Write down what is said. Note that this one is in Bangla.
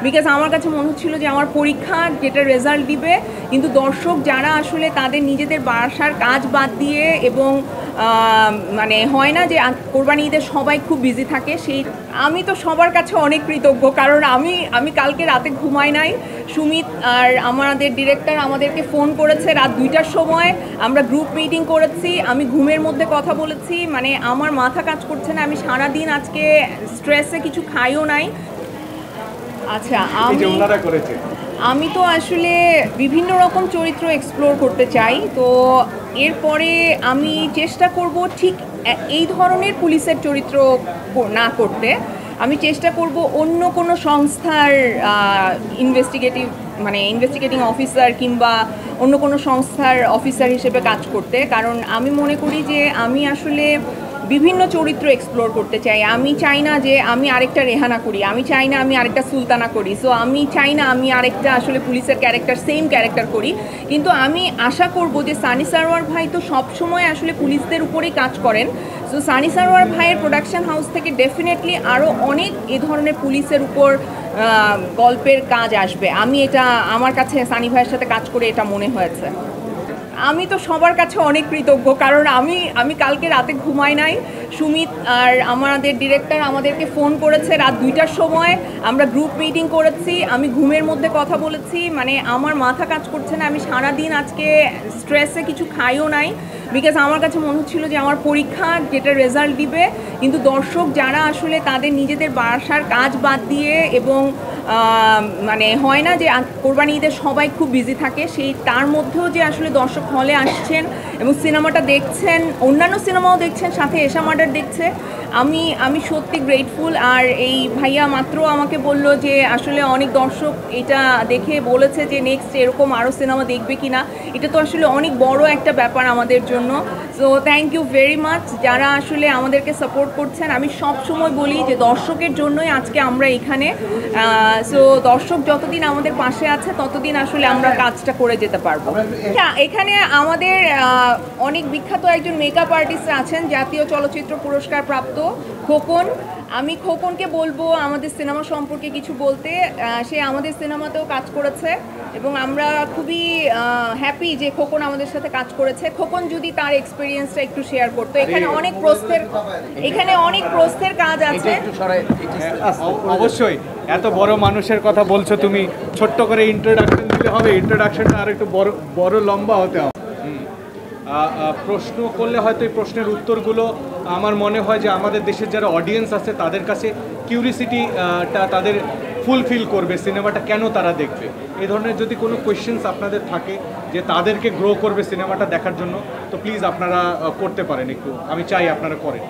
বিকজ আমার কাছে মনে হচ্ছিল যে আমার পরীক্ষা যেটা রেজাল্ট দিবে, কিন্তু দর্শক যারা আসলে তাদের নিজেদের বাসার কাজ বাদ দিয়ে এবং মানে হয় না যে কোরবানি ঈদের সবাই খুব বিজি থাকে, সেই আমি তো সবার কাছে অনেক কৃতজ্ঞ, কারণ আমি কালকে রাতে ঘুমাই নাই। সুমিত আর আমাদের ডিরেক্টর আমাদেরকে ফোন করেছে রাত 2টার সময়, আমরা গ্রুপ মিটিং করেছি, আমি ঘুমের মধ্যে কথা বলেছি, মানে আমার মাথা কাজ করছে না, আমি সারাদিন আজকে স্ট্রেসে কিছু খাইও নাই। আচ্ছা, আমি তো আসলে বিভিন্ন রকম চরিত্র এক্সপ্লোর করতে চাই, তো এরপরে আমি চেষ্টা করব ঠিক এই ধরনের পুলিশের চরিত্র না করতে। আমি চেষ্টা করব অন্য কোনো সংস্থার ইনভেস্টিগেটিং অফিসার কিংবা অন্য কোনো সংস্থার অফিসার হিসেবে কাজ করতে, কারণ আমি মনে করি যে আমি আসলে বিভিন্ন চরিত্র এক্সপ্লোর করতে চাই। আমি চাই না যে আমি আরেকটা রেহানা করি, আমি চাই না আমি আরেকটা সুলতানা করি, সো আমি চাই না আমি আরেকটা আসলে পুলিশের সেম ক্যারেক্টার করি। কিন্তু আমি আশা করব যে সানি সারোয়ার ভাই তো সবসময় আসলে পুলিশদের উপরেই কাজ করেন, সো সানি সারোয়ার ভাইয়ের প্রোডাকশন হাউস থেকে ডেফিনেটলি আরও অনেক এ ধরনের পুলিশের উপর গল্পের কাজ আসবে। এটা আমার কাছে সানি ভাইয়ের সাথে কাজ করে এটা মনে হয়েছে। আমি তো সবার কাছে অনেক কৃতজ্ঞ, কারণ আমি কালকে রাতে ঘুমাই নাই। সুমিত আর আমাদের ডিরেক্টর আমাদেরকে ফোন করেছে রাত 2টার সময়, আমরা গ্রুপ মিটিং করেছি, আমি ঘুমের মধ্যে কথা বলেছি, মানে আমার মাথা কাজ করছে না, আমি সারাদিন আজকে স্ট্রেসে কিছু খাইও নাই, বিকজ আমার কাছে মনে হচ্ছিল যে আমার পরীক্ষা যেটা রেজাল্ট দিবে, কিন্তু দর্শক যারা আসলে তাদের নিজেদের বাসার কাজ বাদ দিয়ে এবং মানে হয় না যে কোরবানি ঈদের সবাই খুব বিজি থাকে, তার মধ্যেও যে আসলে দর্শক হলে আসছেন এবং সিনেমাটা দেখছেন, অন্যান্য সিনেমাও দেখছেন, সাথে এশা মার্ডার দেখছে, আমি সত্যি গ্রেটফুল। আর এই ভাইয়া মাত্র আমাকে বলল যে আসলে অনেক দর্শক এটা দেখে বলেছে যে নেক্সট এরকম আরও সিনেমা দেখবে কিনা। এটা তো আসলে অনেক বড় একটা ব্যাপার আমাদের জন্য। So thank you very much যারা আসলে আমাদেরকে সাপোর্ট করছেন। আমি সব সময় বলি যে দর্শকের জন্যই আজকে আমরা এখানে, সো দর্শক যতদিন আমাদের পাশে আছে ততদিন আসলে আমরা কাজটা করে যেতে পারবো। হ্যাঁ, এখানে আমাদের অনেক বিখ্যাত একজন মেকআপ আর্টিস্ট আছেন, জাতীয় চলচ্চিত্র পুরস্কার প্রাপ্ত খোকন। আমি খোকনকে বলবো আমাদের সিনেমা সম্পর্কে কিছু বলতে। সে আমাদের সিনেমাতেও কাজ করেছে এবং আমরা খুবই হ্যাপি যে খোকন আমাদের সাথে কাজ করেছে। খোকন যদি তার এক্সপিরিয়েন্সটা একটু শেয়ার করতো। এখানে অনেক প্রস্থের কাজ আছে। অবশ্যই এত বড় মানুষের কথা বলছো তুমি, ছোট্ট করে ইন্ট্রোডাকশন দিলে হবে? ইন্ট্রোডাকশনটা আর একটু বড় লম্বা হতে হবে। প্রশ্ন করলে হয়তো এই প্রশ্নের উত্তরগুলো আমার মনে হয় যে আমাদের দেশের যারা অডিয়েন্স আছে তাদের কাছে কিউরিসিটিটা তাদের ফুলফিল করবে, সিনেমাটা কেন তারা দেখবে। এই ধরনের যদি কোনো কোয়েশ্চেন্স আপনাদের থাকে যে তাদেরকে গ্রো করবে সিনেমাটা দেখার জন্য, তো প্লিজ আপনারা করতে পারেন, একটু আমি চাই আপনারা করেন।